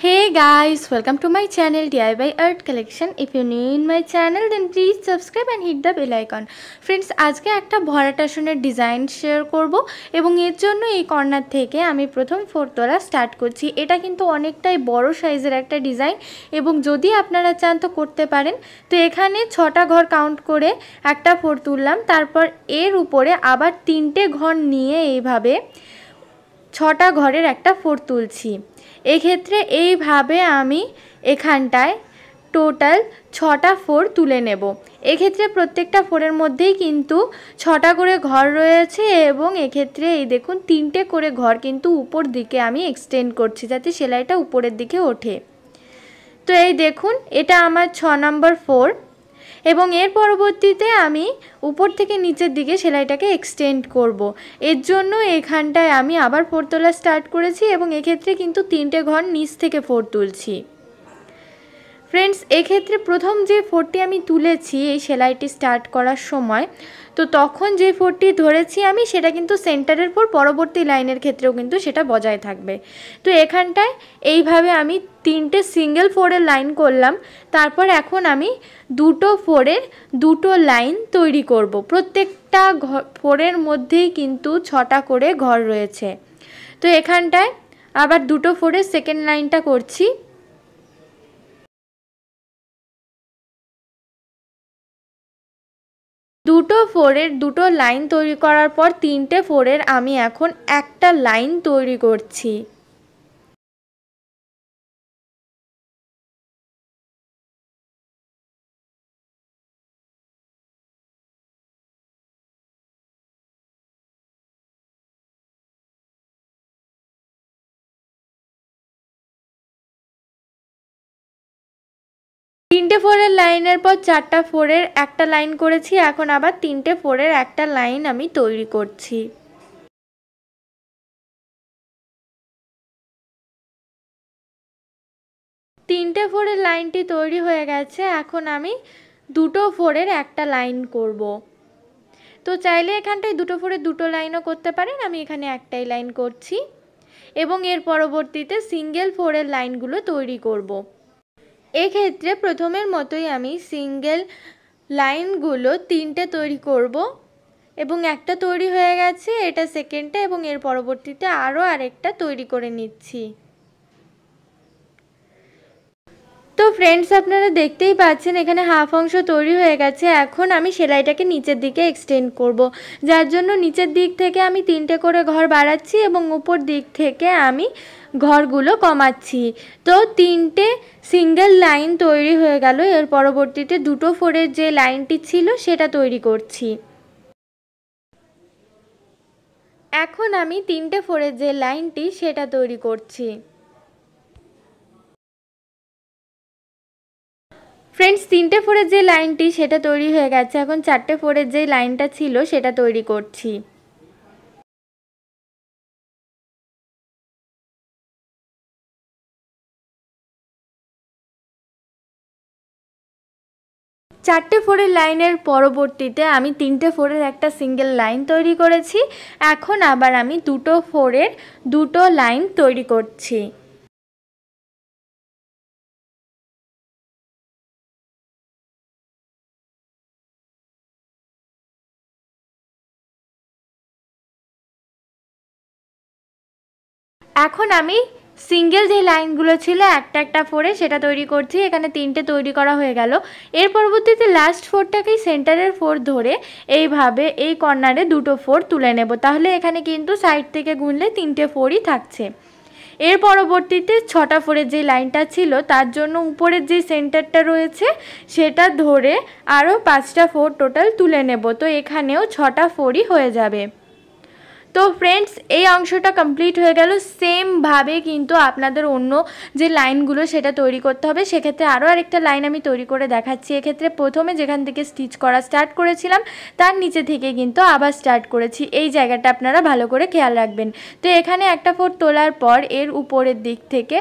Hey guys, welcome to my channel DIY Art Collection. If you're new in my channel then please subscribe and hit the bell icon. Friends, আজকে একটা ভরাট আসনের design share করব এবং এর জন্য এই কর্নার থেকে আমি প্রথম 4 তোলা স্টার্ট করছি। এটা কিন্তু অনেকটাই বড় সাইজের একটা ডিজাইন এবং যদি আপনারা চান তো করতে পারেন। তো এখানে 6টা ঘর কাউন্ট করে একটা 4 তুললাম, তারপর এর উপরে আবার 3টে ঘর নিয়ে এইভাবে 6টা ঘরের একটা 4 তুলছি। এই ক্ষেত্রে এইভাবে আমি এখানটায় টোটাল 6টা 4 তুলে নেব। এই ক্ষেত্রে প্রত্যেকটা 4-এর মধ্যেই কিন্তু 6টা করে ঘর রয়েছে এবং এই ক্ষেত্রে এই দেখুন 3টে করে ঘর কিন্তু উপর দিকে আমি এক্সটেন্ড করছি যাতে সেলাইটা উপরের দিকে ওঠে। তো এই দেখুন এটা আমার 6 নম্বর 4 এবং এর পরবর্তীতে আমি উপর থেকে নিচের দিকে সেলাইটাকে এক্সটেন্ড করব। এর জন্য এখানটায় আমি আবার 4 তোলা স্টার্ট করেছি এবং এক্ষেত্রে কিন্তু 3টে ঘর নিচ থেকে 4 তুলছি। ফ্রেন্ডস, এক্ষেত্রে প্রথম যে 4টি আমি তুলেছি এই সেলাইটি স্টার্ট করার সময়, তো তখন যে 4টি ধরেছি আমি সেটা কিন্তু সেন্টারের পর পরবর্তী লাইনের ক্ষেত্রেও কিন্তু সেটা বজায় থাকবে। তো এখানটায় এইভাবে আমি 3টে সিঙ্গেল 4-এর লাইন করলাম। তারপর এখন আমি 2টো 4-এর 2টো লাইন তৈরি করব। প্রত্যেকটা 4-এর মধ্যেই কিন্তু 6টা করে ঘর রয়েছে। তো এখানটায় আবার 2টো 4-এর সেকেন্ড লাইনটা করছি। দুটো 4-এর 2টো লাইন তৈরি করার পর 3টে 4-এর আমি এখন একটা লাইন তৈরি করছি। তিনটে 4-এর লাইনের পর 4টা 4-এর একটা লাইন করেছি, এখন আবার 3টে 4-এর একটা লাইন আমি তৈরি করছি। তিনটে 4-এর লাইনটি তৈরি হয়ে গেছে, এখন আমি 2টো 4-এর একটা লাইন করব। তো চাইলে এখানটায় 2টো 4-এর 2টো লাইনও করতে পারেন, আমি এখানে একটাই লাইন করছি এবং এর পরবর্তীতে সিঙ্গেল 4-এর লাইনগুলো তৈরি করব। এক্ষেত্রে প্রথমের মতোই আমি সিঙ্গেল লাইনগুলো 3টে তৈরি করব এবং একটা তৈরি হয়ে গেছে, এটা সেকেন্ডটা এবং এর পরবর্তীতে আরও আরেকটা তৈরি করে নিচ্ছি। তো ফ্রেন্ডস, আপনারা দেখতেই পাচ্ছেন এখানে হাফ অংশ তৈরি হয়ে গেছে। এখন আমি সেলাইটাকে নিচের দিকে এক্সটেন্ড করব, যার জন্য নিচের দিক থেকে আমি 3টে করে ঘর বাড়াচ্ছি এবং উপর দিক থেকে আমি ঘরগুলো কমাচ্ছি। তো 3টে সিঙ্গেল লাইন তৈরি হয়ে গেল। এর পরবর্তীতে 2টো 4-এর যে লাইনটি ছিল সেটা তৈরি করছি। এখন আমি 3টে 4-এর যে লাইনটি সেটা তৈরি করছি। ফ্রেন্ডস, 3টে 4-এর যে লাইনটি সেটা তৈরি হয়ে গেছে, এখন 4টে 4-এর যে লাইনটা ছিল সেটা তৈরি করছি। চারটে 4-এর লাইনের পরবর্তীতে আমি 3টে 4-এর একটা সিঙ্গেল লাইন তৈরি করেছি। এখন আবার আমি 2টো 4-এর 2টো লাইন তৈরি করছি। এখন আমি সিঙ্গেল যে লাইনগুলো ছিল একটা একটা 4-এ সেটা তৈরি করছি। এখানে 3টে তৈরি করা হয়ে গেল। এর পরবর্তীতে লাস্ট 4টাকেই সেন্টারের 4 ধরে এইভাবে এই কর্নারে 2টো 4 তুলে নেব। তাহলে এখানে কিন্তু সাইড থেকে গুনলে 3টে 4ই থাকছে। এর পরবর্তীতে 6টা 4-এর যে লাইনটা ছিল তার জন্য উপরের যে সেন্টারটা রয়েছে সেটা ধরে আরও 5টা 4 টোটাল তুলে নেব। তো এখানেও 6টা 4ই হয়ে যাবে। তো ফ্রেন্ডস, এই অংশটা কমপ্লিট হয়ে গেল। সেমভাবে কিন্তু আপনাদের অন্য যে লাইনগুলো সেটা তৈরি করতে হবে। সেক্ষেত্রে আরও আরেকটা লাইন আমি তৈরি করে দেখাচ্ছি। এক্ষেত্রে প্রথমে যেখান থেকে স্টিচ করা স্টার্ট করেছিলাম তার নিচে থেকে কিন্তু আবার স্টার্ট করেছি। এই জায়গাটা আপনারা ভালো করে খেয়াল রাখবেন। তো এখানে একটা 4 তোলার পর এর উপরের দিক থেকে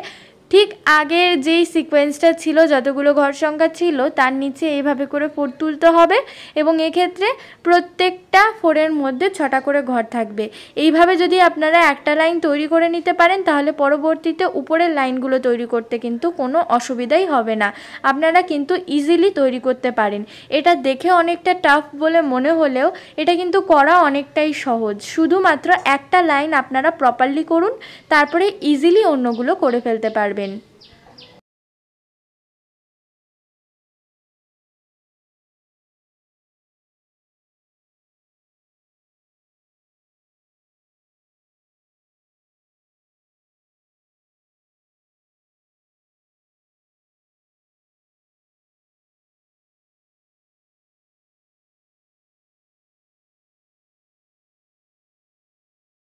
ঠিক আগের যেই সিকোয়েন্সটা ছিল, যতগুলো ঘর সংখ্যা ছিল তার নিচে এইভাবে করে 4 তুলতে হবে এবং এক্ষেত্রে প্রত্যেকটা 4-এর মধ্যে 6টা করে ঘর থাকবে। এইভাবে যদি আপনারা একটা লাইন তৈরি করে নিতে পারেন তাহলে পরবর্তীতে উপরের লাইনগুলো তৈরি করতে কিন্তু কোনো অসুবিধাই হবে না, আপনারা কিন্তু ইজিলি তৈরি করতে পারেন। এটা দেখে অনেকটা টাফ বলে মনে হলেও এটা কিন্তু করা অনেকটাই সহজ। শুধুমাত্র একটা লাইন আপনারা প্রপারলি করুন, তারপরে ইজিলি অন্যগুলো করে ফেলতে পারবেন।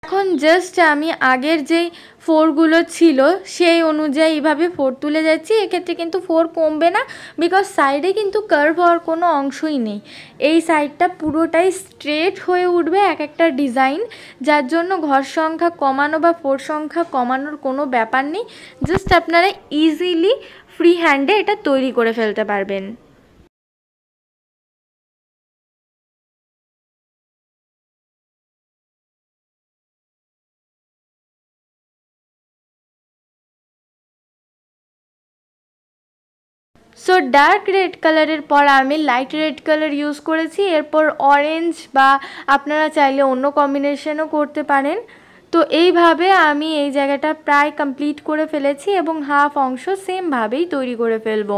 এখন জাস্ট আমি আগের যেই 4গুলো ছিল সেই অনুযায়ী এইভাবে 4 তুলে যাচ্ছি। এক্ষেত্রে কিন্তু 4 কমবে না, বিকজ সাইডে কিন্তু কার্ভ হওয়ার কোনো অংশই নেই। এই সাইডটা পুরোটাই স্ট্রেট হয়ে উঠবে এক একটা ডিজাইন, যার জন্য ঘর সংখ্যা কমানো বা 4 সংখ্যা কমানোর কোনো ব্যাপার নেই। জাস্ট আপনারা ইজিলি ফ্রি হ্যান্ডে এটা তৈরি করে ফেলতে পারবেন। সো ডার্ক রেড কালারের পর আমি লাইট রেড কালার ইউজ করেছি, এরপর অরেঞ্জ বা আপনারা চাইলে অন্য কম্বিনেশনও করতে পারেন। তো এইভাবে আমি এই জায়গাটা প্রায় কমপ্লিট করে ফেলেছি এবং হাফ অংশ সেমভাবেই তৈরি করে ফেলবো।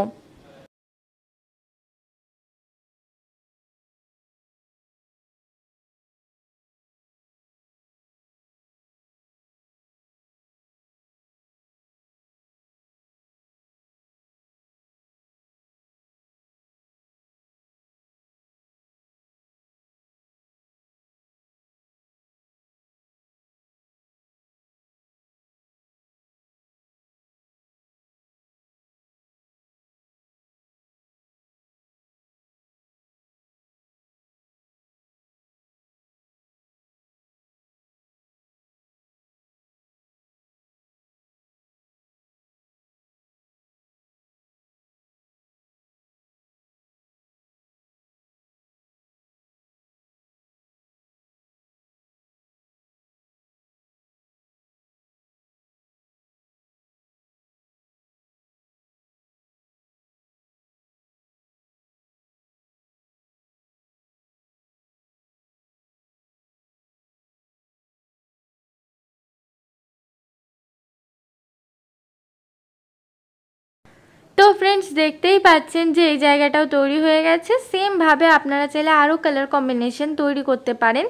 তো ফ্রেন্ডস, দেখতেই পাচ্ছেন যে এই জায়গাটাও তৈরি হয়ে গেছে। সেমভাবে আপনারা চাইলে আরও কালার কম্বিনেশন তৈরি করতে পারেন।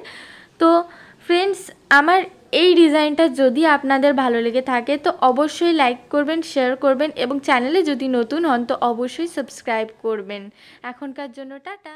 তো ফ্রেন্ডস, আমার এই ডিজাইনটা যদি আপনাদের ভালো লেগে থাকে তো অবশ্যই লাইক করবেন, শেয়ার করবেন এবং চ্যানেলে যদি নতুন হন তো অবশ্যই সাবস্ক্রাইব করবেন। এখনকার জন্য টাটা।